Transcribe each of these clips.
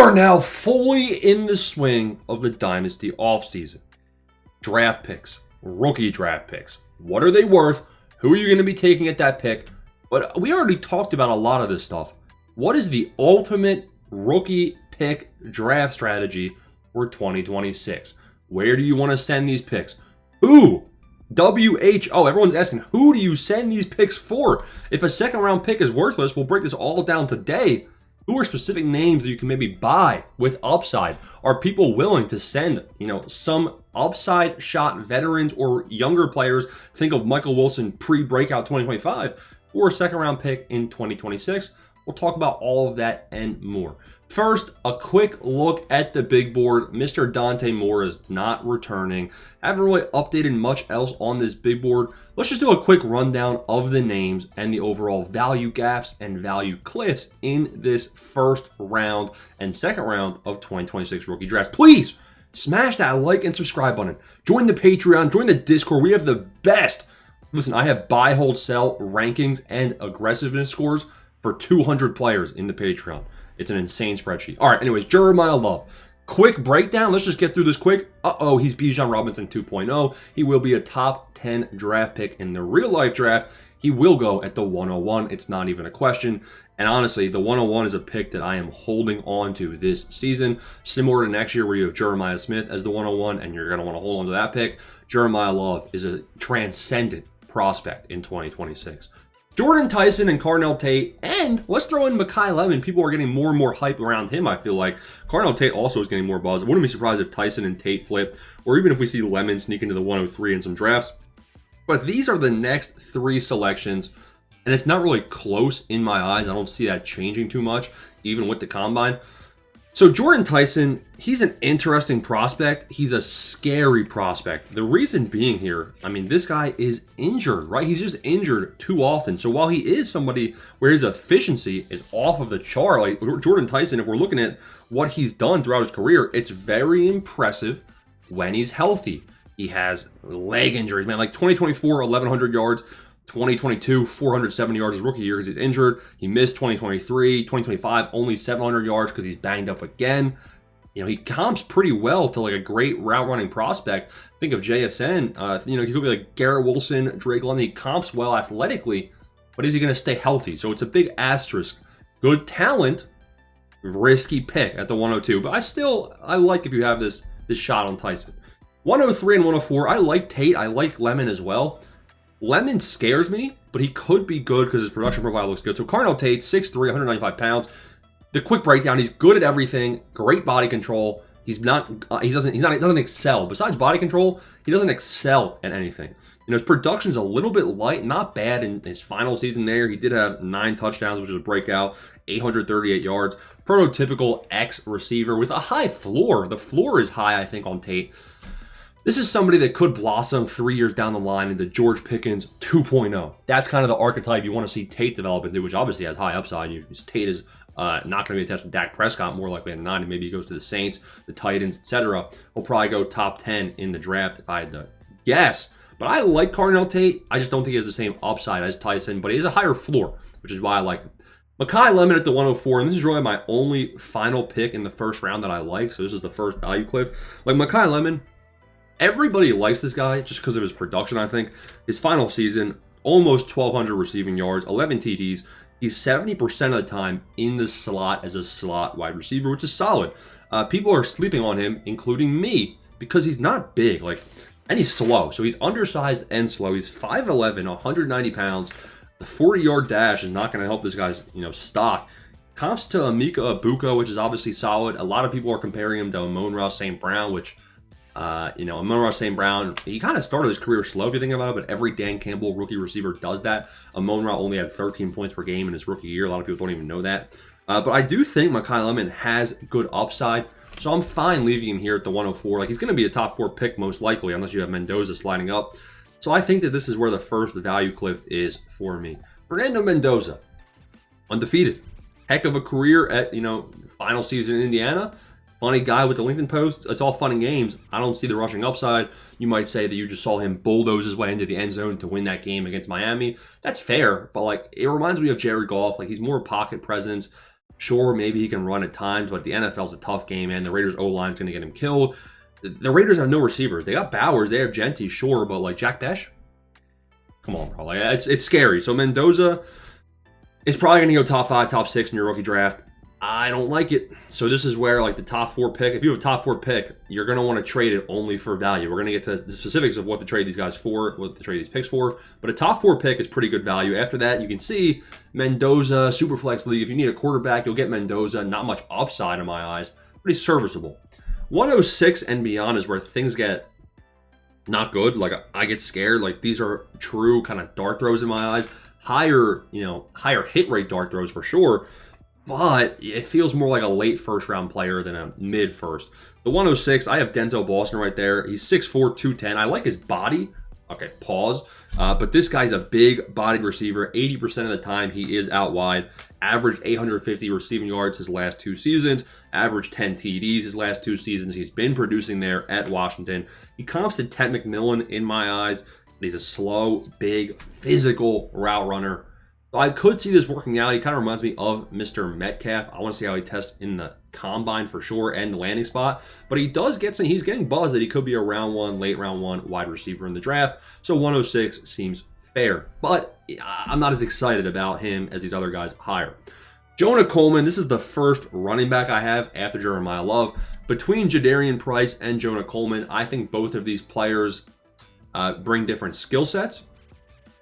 are now fully in the swing of the Dynasty offseason. Draft picks, rookie draft picks. What are they worth? Who are you going to be taking at that pick? But we already talked about a lot of this stuff. What is the ultimate rookie pick draft strategy for 2026? Where do you want to send these picks? Who? WHO. Everyone's asking, who do you send these picks for? If a second round pick is worthless, we'll break this all down today. Who are specific names that you can maybe buy with upside? Are people willing to send, some upside shot veterans or younger players? Think of Michael Wilson pre-breakout 2025 or a second round pick in 2026. We'll talk about all of that and more. First, a quick look at the big board. Mr. Dante Moore is not returning. Haven't really updated much else on this big board. Let's just do a quick rundown of the names and the overall value gaps and value cliffs in this first round and second round of 2026 rookie drafts. Please smash that like and subscribe button. Join the Patreon, join the Discord. We have the best. Listen, I have buy, hold, sell rankings and aggressiveness scores for 200 players in the Patreon. It's an insane spreadsheet. All right, anyways, Jeremiah Love. Quick breakdown. Let's just get through this quick. He's Bijan Robinson 2.0. He will be a top 10 draft pick in the real life draft. He will go at the 101. It's not even a question. And honestly, the 101 is a pick that I am holding on to this season. Similar to next year where you have Jeremiah Smith as the 101 and you're going to want to hold on to that pick. Jeremiah Love is a transcendent prospect in 2026. Jordan Tyson and Carnell Tate, and let's throw in Makai Lemon. People are getting more and more hype around him, I feel like. Carnell Tate also is getting more buzz. I wouldn't be surprised if Tyson and Tate flip, or even if we see Lemon sneak into the 103 in some drafts. But these are the next three selections, and it's not really close in my eyes. I don't see that changing too much, even with the combine. So Jordan Tyson, he's an interesting prospect. He's a scary prospect. The reason being here, this guy is injured, right? He's just injured too often. So while he is somebody where his efficiency is off of the chart, like Jordan Tyson, if we're looking at what he's done throughout his career, it's very impressive when he's healthy. He has leg injuries, man, like 2024, 1,100 yards. 2022, 470 yards his rookie year because he's injured. He missed 2023, 2025, only 700 yards because he's banged up again. He comps pretty well to like a great route running prospect. Think of JSN. He could be like Garrett Wilson, Drake London. He comps well athletically, but is he going to stay healthy? So it's a big asterisk. Good talent, risky pick at the 102. But I like if you have this shot on Tyson. 103 and 104. I like Tate. I like Lemon as well. Lemon scares me, but he could be good because his production profile looks good. So Carnell Tate, 6'3", 195 pounds. The quick breakdown, he's good at everything. Great body control. He doesn't excel. Besides body control, he doesn't excel at anything. His production's a little bit light, not bad in his final season there. He did have 9 touchdowns, which was a breakout, 838 yards. Prototypical X receiver with a high floor. The floor is high, I think, on Tate. This is somebody that could blossom 3 years down the line into George Pickens 2.0. That's kind of the archetype you want to see Tate develop into, which obviously has high upside. Tate is not going to be attached to Dak Prescott, more likely than not. And maybe he goes to the Saints, the Titans, etc. He'll probably go top 10 in the draft if I had to guess. But I like Carnell Tate. I just don't think he has the same upside as Tyson, but he has a higher floor, which is why I like him. Makai Lemon at the 104, and this is really my only final pick in the first round that I like. So this is the first value cliff. Like Makai Lemon, everybody likes this guy just because of his production, I think. His final season, almost 1,200 receiving yards, 11 TDs. He's 70% of the time in the slot as a slot wide receiver, which is solid. People are sleeping on him, including me, because he's not big, and he's slow. So he's undersized and slow. He's 5'11", 190 pounds. The 40-yard dash is not going to help this guy's, stock. Comps to Emeka Egbuka, which is obviously solid. A lot of people are comparing him to Amon-Ra St. Brown, which Amon-Ra St. Brown, he kind of started his career slow if you think about it, but every Dan Campbell rookie receiver does that. Amon-Ra only had 13 points per game in his rookie year. A lot of people don't even know that. But I do think Makai Lemon has good upside, so I'm fine leaving him here at the 104. He's going to be a top 4 pick most likely, unless you have Mendoza sliding up. So I think that this is where the first value cliff is for me. Fernando Mendoza, undefeated. Heck of a career at, final season in Indiana. Funny guy with the LinkedIn posts. It's all fun and games. I don't see the rushing upside. You might say that you just saw him bulldoze his way into the end zone to win that game against Miami. That's fair, but it reminds me of Jared Goff. He's more pocket presence. Sure, maybe he can run at times, but the NFL's a tough game, and the Raiders' O-line's going to get him killed. The Raiders have no receivers. They got Bowers, they have Genty, sure, but like Jack Besh? Come on, bro. Like, it's scary. So Mendoza is probably going to go top 5, top 6 in your rookie draft. I don't like it. So this is where like the top 4 pick, if you have a top 4 pick, you're going to want to trade it only for value. We're going to get to the specifics of what to trade these guys for, what to trade these picks for. But a top 4 pick is pretty good value. After that, you can see Mendoza, Superflex League. If you need a quarterback, you'll get Mendoza. Not much upside in my eyes. Pretty serviceable. 106 and beyond is where things get not good. Like I get scared. Like these are true kind of dart throws in my eyes. Higher hit rate dart throws for sure. But it feels more like a late first-round player than a mid-first. The 106, I have Denzel Boston right there. He's 6'4", 210. I like his body. Okay, pause. But this guy's a big-bodied receiver. 80% of the time, he is out wide. Averaged 850 receiving yards his last 2 seasons. Averaged 10 TDs his last 2 seasons. He's been producing there at Washington. He comps to Ted McMillan in my eyes. But he's a slow, big, physical route runner. I could see this working out. He kind of reminds me of Mr. Metcalf. I want to see how he tests in the combine for sure and the landing spot. But he does get some, he's getting buzz that he could be a round 1, late round 1 wide receiver in the draft. So 106 seems fair. But I'm not as excited about him as these other guys higher. Jonah Coleman, this is the first running back I have after Jeremiah Love. Between Jadarian Price and Jonah Coleman, I think both of these players bring different skill sets.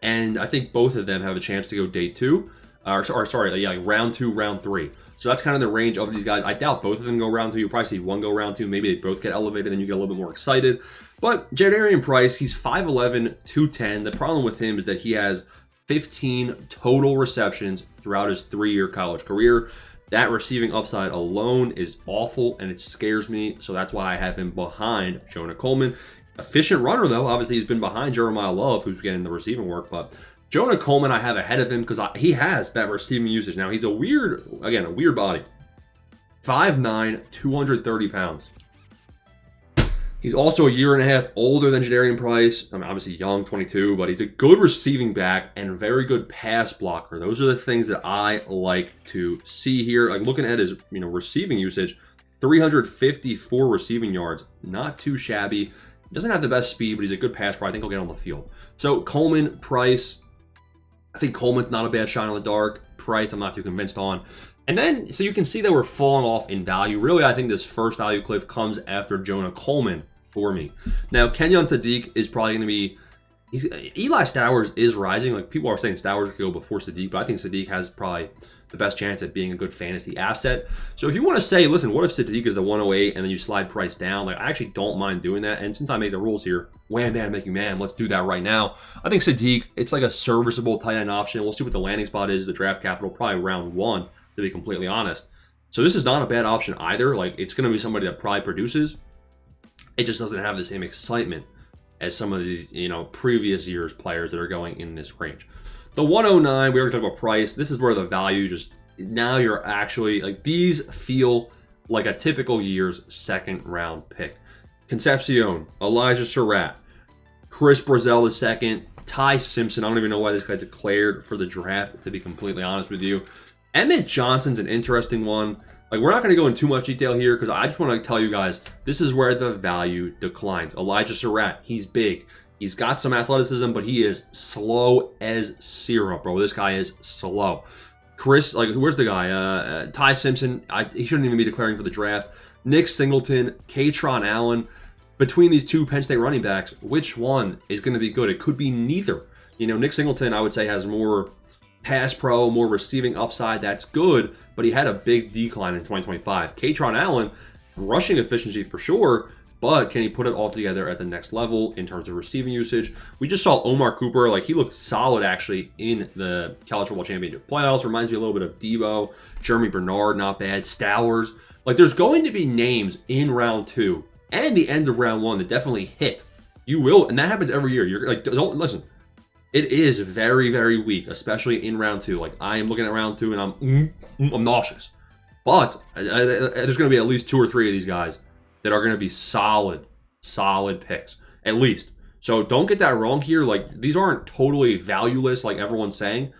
And I think both of them have a chance to go day 2. Like round 2, round 3. So that's kind of the range of these guys. I doubt both of them go round 2. You'll probably see one go round 2. Maybe they both get elevated and you get a little bit more excited. But Jadarian Price, he's 5'11", 210. The problem with him is that he has 15 total receptions throughout his 3-year college career. That receiving upside alone is awful, and it scares me. So that's why I have him behind Jonah Coleman. Efficient runner, though. Obviously, he's been behind Jeremiah Love, who's getting the receiving work. But Jonah Coleman, I have ahead of him because he has that receiving usage. Now, he's a weird body. 5'9", 230 pounds. He's also a year and a half older than Jadarian Price. I mean, obviously young, 22, but he's a good receiving back and very good pass blocker. Those are the things that I like to see here. Like looking at his receiving usage, 354 receiving yards. Not too shabby. Doesn't have the best speed, but he's a good pass pro. I think he'll get on the field. So Coleman, Price. I think Coleman's not a bad shot in the dark. Price, I'm not too convinced on. And then, so you can see that we're falling off in value. Really, I think this first value cliff comes after Jonah Coleman for me. Now, Kenyon Sadiq is probably going to be... Eli Stowers is rising. Like, people are saying Stowers could go before Sadiq, but I think Sadiq has probably the best chance at being a good fantasy asset. So if you want to say, listen, what if Sadiq is the 108 and then you slide Price down? Like, I actually don't mind doing that. And since I make the rules here, wham, bam, make you man, let's do that right now. I think Sadiq, it's like a serviceable tight end option. We'll see what the landing spot is, the draft capital, probably round 1, to be completely honest. So this is not a bad option either. Like, it's going to be somebody that probably produces. It just doesn't have the same excitement as some of these, previous years players that are going in this range. The 109, we already talked about Price. This is where the value just, now you're actually, like, these feel like a typical year's second round pick. Concepcion, Elijah Surratt, Chris Brazzell II, Ty Simpson. I don't even know why this guy declared for the draft, to be completely honest with you. Emmett Johnson's an interesting one. Like, we're not going to go into too much detail here because I just want to tell you guys, this is where the value declines. Elijah Surratt, he's big. He's got some athleticism, but he is slow as syrup, bro. This guy is slow. Chris, like, where's the guy? Ty Simpson, he shouldn't even be declaring for the draft. Nick Singleton, Katron Allen. Between these two Penn State running backs, which one is going to be good? It could be neither. Nick Singleton, I would say, has more pass pro, more receiving upside. That's good, but he had a big decline in 2025. Katron Allen, rushing efficiency for sure, but can he put it all together at the next level in terms of receiving usage? We just saw Omar Cooper. Like, he looked solid, actually, in the College Football Championship playoffs. Reminds me a little bit of Debo. Jeremy Bernard, not bad. Stowers. Like, there's going to be names in round 2 and the end of round 1 that definitely hit. You will, and that happens every year. You're like, don't listen. It is very, very weak, especially in round 2. Like, I am looking at round 2 and I'm nauseous. But there's going to be at least 2 or 3 of these guys that are going to be solid picks, at least. So don't get that wrong here. Like, these aren't totally valueless like everyone's saying,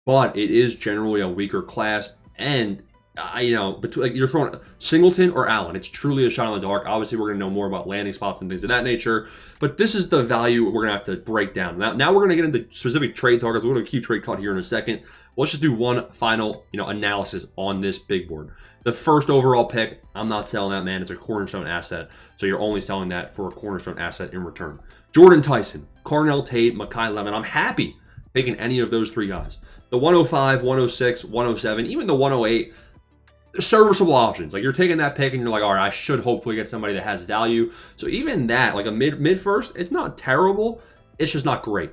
but it is generally a weaker class. And like you're throwing Singleton or Allen. It's truly a shot in the dark. Obviously, we're going to know more about landing spots and things of that nature. But this is the value we're going to have to break down. Now we're going to get into specific trade targets. We're going to keep trade cut here in a second. Let's just do one final, analysis on this big board. The first overall pick, I'm not selling that, man. It's a cornerstone asset. So you're only selling that for a cornerstone asset in return. Jordan Tyson, Carnell Tate, Makai Lemon. I'm happy taking any of those three guys. The 105, 106, 107, even the 108. Serviceable options. Like, you're taking that pick and you're like, all right, I should hopefully get somebody that has value. So even that, like a mid first, it's not terrible. It's just not great.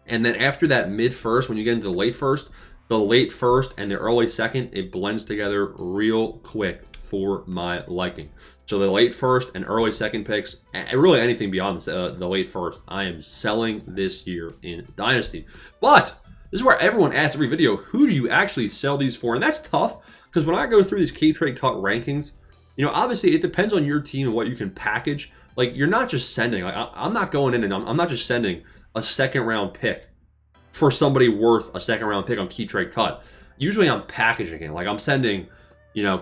And then after that mid first, when you get into the late first and the early second, it blends together real quick for my liking. So the late first and early second picks, and really anything beyond the late first, I am selling this year in Dynasty. But this is where everyone asks every video, who do you actually sell these for? And that's tough, because when I go through these keep trade cut rankings, obviously it depends on your team and what you can package. Like, you're not just sending, like, I'm not going in and I'm not just sending a second round pick for somebody worth a second round pick on keep trade cut. Usually I'm packaging it. Like, I'm sending,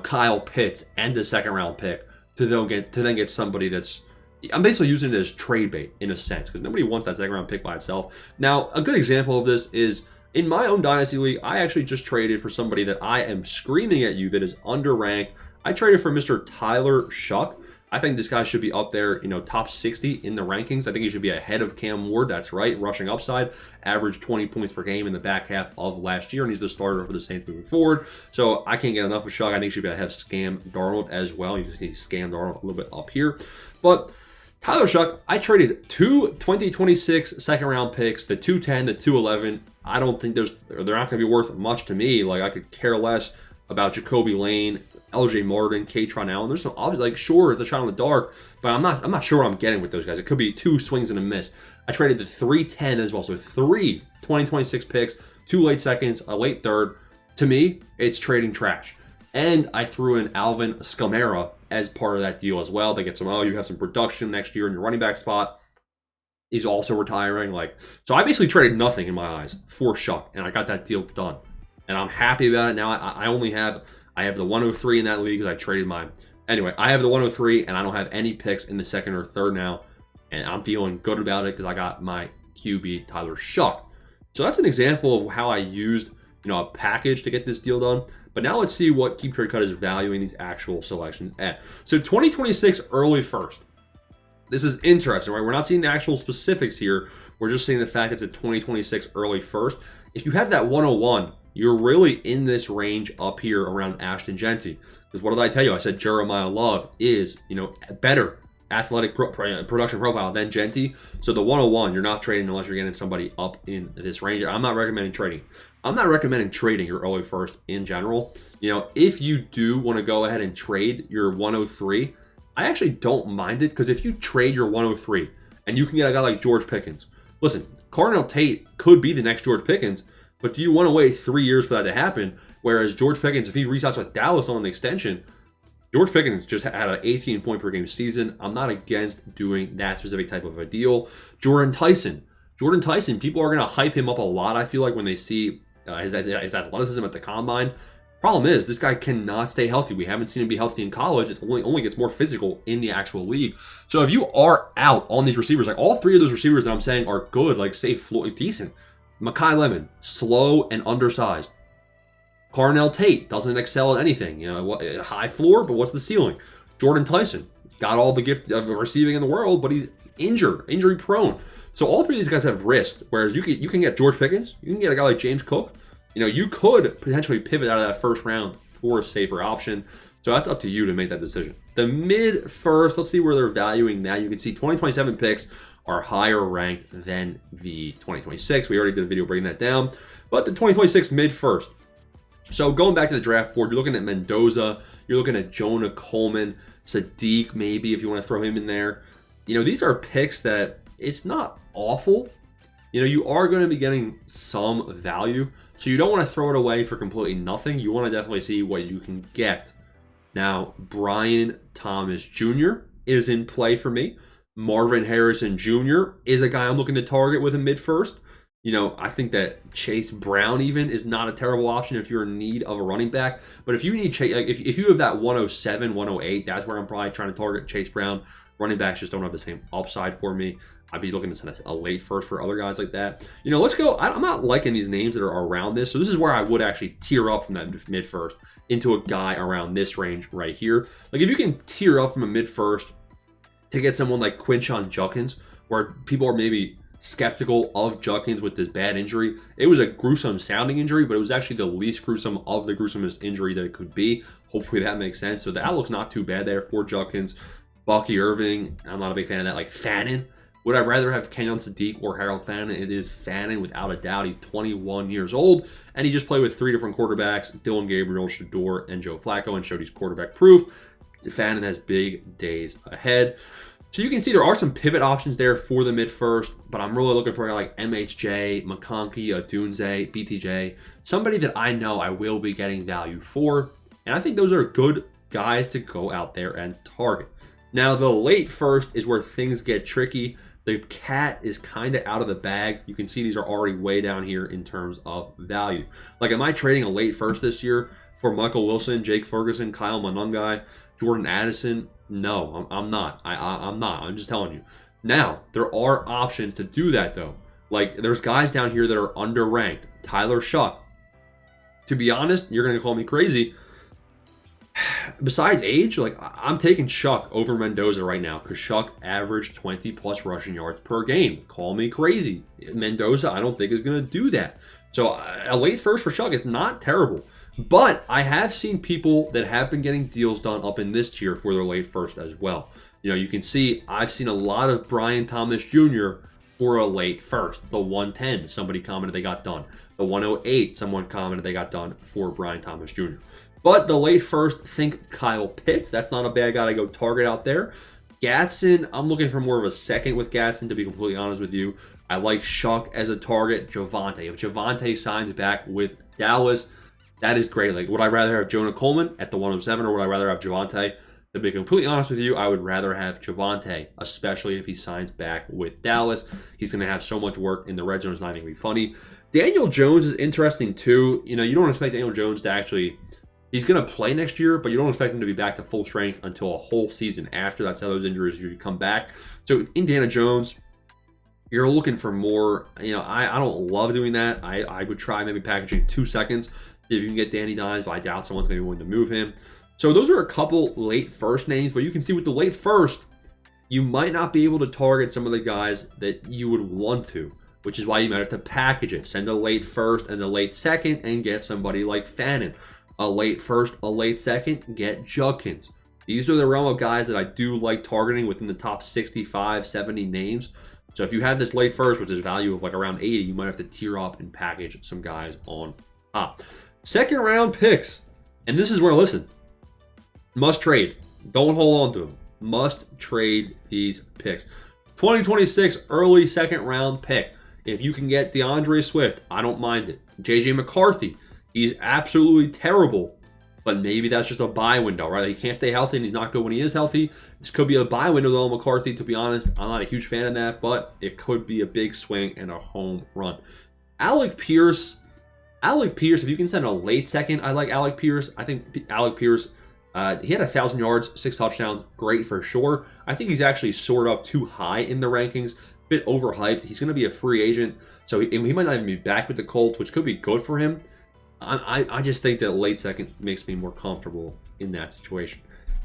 Kyle Pitts and a second round pick to then get somebody that's, I'm basically using it as trade bait in a sense, because nobody wants that second round pick by itself. Now, a good example of this is in my own Dynasty League, I actually just traded for somebody that I am screaming at you that is underranked. I traded for Mr. Tyler Shuck. I think this guy should be up there, top 60 in the rankings. I think he should be ahead of Cam Ward. That's right, rushing upside, averaged 20 points per game in the back half of last year, and he's the starter for the Saints moving forward. So I can't get enough of Shuck. I think he should be ahead of Scam Darnold as well. You just need Scam Darnold a little bit up here. But Tyler Shuck, I traded two 2026 second round picks, the 210, the 211. I don't think they're not going to be worth much to me. Like, I could care less about Jacoby Lane, LJ Martin, Katron Allen. There's some obvious, like, sure, it's a shot in the dark, but I'm not sure what I'm getting with those guys. It could be two swings and a miss. I traded the 310 as well, so three 2026 picks, two late seconds, a late third. To me, it's trading trash. And I threw in Alvin Kamara as part of that deal as well. They get some, you have some production next year in your running back spot. He's also retiring. So I basically traded nothing in my eyes for Shuck, and I got that deal done. And I'm happy about it. Now I have the 103 in that league because I traded mine. Anyway, I have the 103, and I don't have any picks in the second or third now. And I'm feeling good about it because I got my QB, Tyler Shuck. So that's an example of how I used, a package to get this deal done. But now let's see what Keep Trade Cut is valuing these actual selections at. So 2026 early first. This is interesting, right? We're not seeing the actual specifics here. We're just seeing the fact it's a 2026 early first. If you have that 101, you're really in this range up here around Ashton Genty. Because what did I tell you? I said Jeremiah Love is, better athletic production profile than Genty. So the 101, you're not trading unless you're getting somebody up in this range. I'm not recommending trading. I'm not recommending trading your early first in general. If you do want to go ahead and trade your 103, I actually don't mind it, because if you trade your 103 and you can get a guy like George Pickens, listen, Carnell Tate could be the next George Pickens, but do you want to wait 3 years for that to happen? Whereas George Pickens, if he restarts with Dallas on an extension, George Pickens just had an 18 point per game season. I'm not against doing that specific type of a deal. Jordan Tyson, people are going to hype him up a lot, I feel like, when they see his athleticism at the combine. Problem is, this guy cannot stay healthy. We haven't seen him be healthy in college. It only gets more physical in the actual league. So if you are out on these receivers, like all three of those receivers that I'm saying are good, like say decent. Makai Lemon, slow and undersized. Carnell Tate doesn't excel at anything. High floor, but what's the ceiling? Jordan Tyson got all the gift of receiving in the world, but he's injury prone. So all three of these guys have risk. Whereas you can get George Pickens, you can get a guy like James Cook. You could potentially pivot out of that first round for a safer option. So that's up to you to make that decision. The mid first, let's see where they're valuing that. You can see 2027 picks are higher ranked than the 2026. We already did a video breaking that down. But the 2026 mid first. So going back to the draft board, you're looking at Mendoza. You're looking at Jonah Coleman, Sadiq maybe if you want to throw him in there. These are picks that it's not awful. You are going to be getting some value. So you don't want to throw it away for completely nothing. You want to definitely see what you can get. Now, Brian Thomas Jr. is in play for me. Marvin Harrison Jr. is a guy I'm looking to target with a mid-first. I think that Chase Brown even is not a terrible option if you're in need of a running back. But if you need Chase, like if you have that 107, 108, that's where I'm probably trying to target Chase Brown. Running backs just don't have the same upside for me. I'd be looking to send a late first for other guys like that. Let's go. I'm not liking these names that are around this. So this is where I would actually tier up from that mid first into a guy around this range right here. Like if you can tier up from a mid first to get someone like Quinshon Judkins, where people are maybe skeptical of Judkins with this bad injury. It was a gruesome sounding injury, but it was actually the least gruesome of the gruesomest injury that it could be. Hopefully that makes sense. So the outlook's not too bad there for Judkins. Bucky Irving, I'm not a big fan of that. Like Fannin, would I rather have Kenyon Sadiq or Harold Fannin? It is Fannin without a doubt. He's 21 years old, and he just played with 3 different quarterbacks, Dylan Gabriel, Shador, and Joe Flacco, and showed he's quarterback proof. Fannin has big days ahead. So you can see there are some pivot options there for the mid first, but I'm really looking for like MHJ, McConkey, Odunze, BTJ, somebody that I know I will be getting value for. And I think those are good guys to go out there and target. Now, the late first is where things get tricky. The cat is kind of out of the bag. You can see these are already way down here in terms of value. Like, am I trading a late first this year for Michael Wilson, Jake Ferguson, Kyle Monangai, Jordan Addison? No, I'm not. I'm not. I'm just telling you. Now, there are options to do that, though. Like, there's guys down here that are underranked. Tyler Shuck. To be honest, you're going to call me crazy. Besides age, like, I'm taking Shuck over Mendoza right now because Shuck averaged 20-plus rushing yards per game. Call me crazy. Mendoza, I don't think is going to do that. So, a late first for Shuck is not terrible. But I have seen people that have been getting deals done up in this tier for their late first as well. You can see I've seen a lot of Brian Thomas Jr. for a late first. The 110, somebody commented they got done. The 108, someone commented they got done for Brian Thomas Jr. But the late first, think Kyle Pitts. That's not a bad guy to go target out there. Gatson, I'm looking for more of a second with Gatson, to be completely honest with you. I like Shuck as a target. Javonte. If Javonte signs back with Dallas, that is great. Like, would I rather have Jonah Coleman at the 107 or would I rather have Javonte? To be completely honest with you, I would rather have Javonte, especially if he signs back with Dallas. He's going to have so much work in the red zone. It's not even going to be funny. Daniel Jones is interesting too. You don't expect Daniel Jones to actually... He's going to play next year, but you don't expect him to be back to full strength until a whole season after. That's how those injuries usually come back. So Indiana Jones, you're looking for more. I don't love doing that. I would try maybe packaging 2 seconds if you can get Danny Dimes, but I doubt someone's going to be willing to move him. So those are a couple late first names, but you can see with the late first, you might not be able to target some of the guys that you would want to, which is why you might have to package it. Send a late first and a late second and get somebody like Fannin. A late first, a late second, get Judkins. These are the realm of guys that I do like targeting within the top 65, 70 names. So if you have this late first, which is value of like around 80, you might have to tier up and package some guys on top. Second round picks. And this is where, listen, must trade. Don't hold on to them. Must trade these picks. 2026 early second round pick. If you can get DeAndre Swift, I don't mind it. JJ McCarthy, he's absolutely terrible, but maybe that's just a buy window, right? He can't stay healthy and he's not good when he is healthy. This could be a buy window though, McCarthy, to be honest. I'm not a huge fan of that, but it could be a big swing and a home run. Alec Pierce, if you can send a late second, I like Alec Pierce. I think Alec Pierce, he had 1,000 yards, 6 touchdowns, great for sure. I think he's actually soared up too high in the rankings, a bit overhyped. He's going to be a free agent, so he might not even be back with the Colts, which could be good for him. I just think that late second makes me more comfortable in that situation.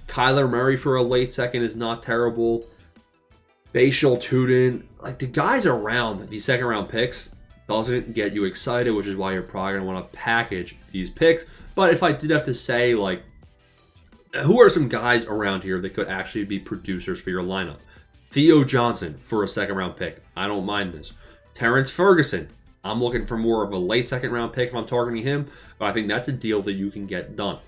Kyler Murray for a late second is not terrible. Bashal Tuden, like the guys around these second round picks doesn't get you excited, which is why you're probably going to want to package these picks. But if I did have to say, like, who are some guys around here that could actually be producers for your lineup? Theo Johnson for a second round pick. I don't mind this. Terrence Ferguson. I'm looking for more of a late second round pick if I'm targeting him, but I think that's a deal that you can get done.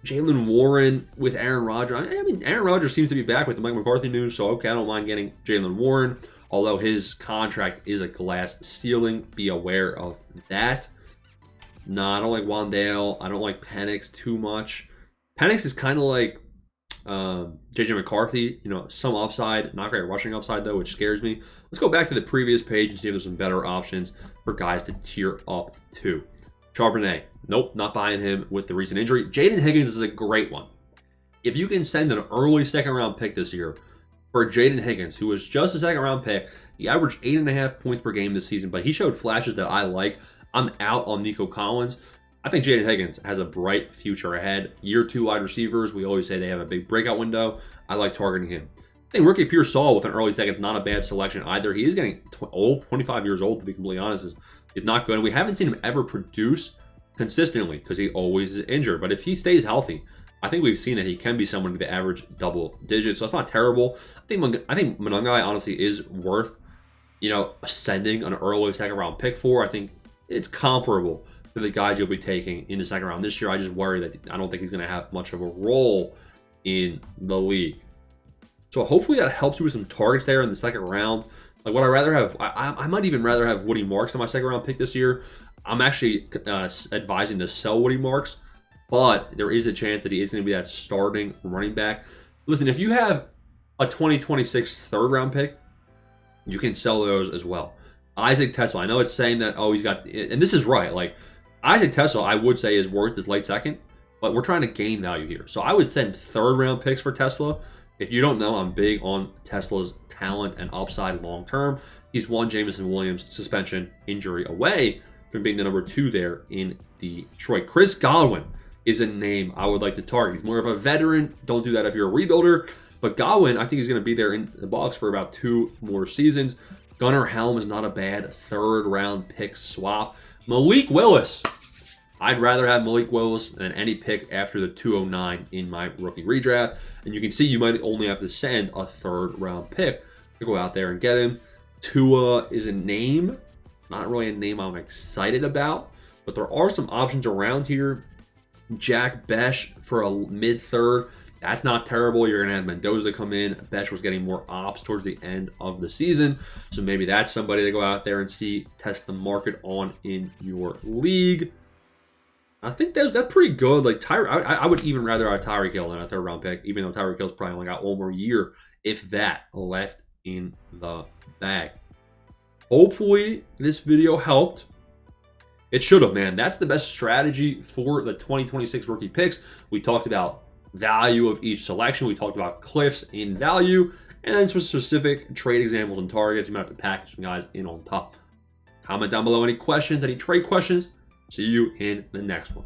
Jaylen Warren with Aaron Rodgers. I mean, Aaron Rodgers seems to be back with the Mike McCarthy news, so okay, I don't mind getting Jaylen Warren, although his contract is a glass ceiling. Be aware of that. No, I don't like Wandale. I don't like Penix too much. Penix is kind of like JJ McCarthy, some upside, not great rushing upside though, which scares me. Let's go back to the previous page and see if there's some better options for guys to tier up to. Charbonnet, nope, not buying him with the recent injury. Jaden Higgins is a great one. If you can send an early second round pick this year for Jaden Higgins, who was just a second round pick, he averaged 8.5 points per game this season, but he showed flashes that I like. I'm out on Nico Collins. I think Jaden Higgins has a bright future ahead. Year 2 wide receivers, we always say they have a big breakout window. I like targeting him. I think rookie Pierce Saul with an early second is not a bad selection either. He is getting old, 25 years old to be completely honest. Is not good. We haven't seen him ever produce consistently because he always is injured. But if he stays healthy, I think we've seen that he can be someone to average double digits. So that's not terrible. I think Monangai honestly is worth, sending an early second round pick for. I think it's comparable to the guys you'll be taking in the second round this year. I just worry that I don't think he's going to have much of a role in the league. So hopefully that helps you with some targets there in the second round. Like what I rather have, I might even rather have Woody Marks in my second round pick this year. I'm actually advising to sell Woody Marks, but there is a chance that he is going to be that starting running back. Listen, if you have a 2026 third round pick, you can sell those as well. Isaac Tesla, I know it's saying that, he's got, and this is right, like Isaac Tesla, I would say is worth his late second, but we're trying to gain value here. So I would send third round picks for Tesla. If you don't know, I'm big on Tesla's talent and upside long term. He's one Jameson Williams suspension injury away from being the number 2 there in Detroit. Chris Godwin is a name I would like to target. He's more of a veteran. Don't do that if you're a rebuilder. But Godwin, I think he's going to be there in the box for about 2 more seasons. Gunnar Helm is not a bad third round pick swap. Malik Willis. I'd rather have Malik Willis than any pick after the 209 in my rookie redraft. And you can see you might only have to send a third round pick to go out there and get him. Tua is a name. Not really a name I'm excited about. But there are some options around here. Jack Besh for a mid-third. That's not terrible. You're going to have Mendoza come in. Besh was getting more ops towards the end of the season. So maybe that's somebody to go out there and test the market on in your league. I think that's pretty good. Like I would even rather have Tyreek Hill than a third round pick, even though Tyreek Hill's probably only got 1 more year, if that, left in the bag. Hopefully this video helped. It should have, man. That's the best strategy for the 2026 rookie picks. We talked about value of each selection. We talked about cliffs in value, and then some specific trade examples and targets. You might have to package some guys in on top. Comment down below any questions, any trade questions. See you in the next one.